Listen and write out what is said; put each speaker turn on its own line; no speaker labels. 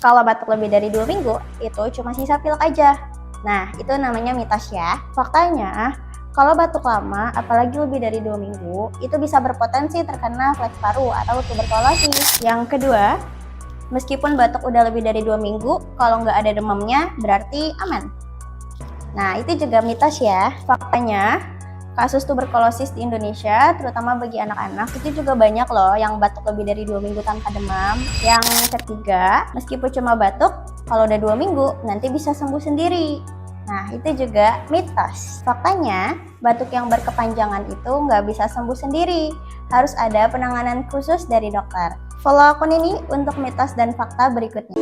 Kalau batuk lebih dari 2 minggu, itu cuma sisa pilek aja. Nah, itu namanya mitos ya. Faktanya, kalau batuk lama, apalagi lebih dari 2 minggu, itu bisa berpotensi terkena flek paru atau tuberkulosis. Yang kedua, meskipun batuk udah lebih dari 2 minggu, kalau nggak ada demamnya, berarti aman. Nah, itu juga mitos ya. Faktanya, kasus tuberkulosis di Indonesia, terutama bagi anak-anak, itu juga banyak loh yang batuk lebih dari 2 minggu tanpa demam. Yang ketiga, meskipun cuma batuk, kalau udah 2 minggu, nanti bisa sembuh sendiri. Nah, itu juga mitos. Faktanya, batuk yang berkepanjangan itu nggak bisa sembuh sendiri. Harus ada penanganan khusus dari dokter. Follow akun ini untuk mitos dan fakta berikutnya.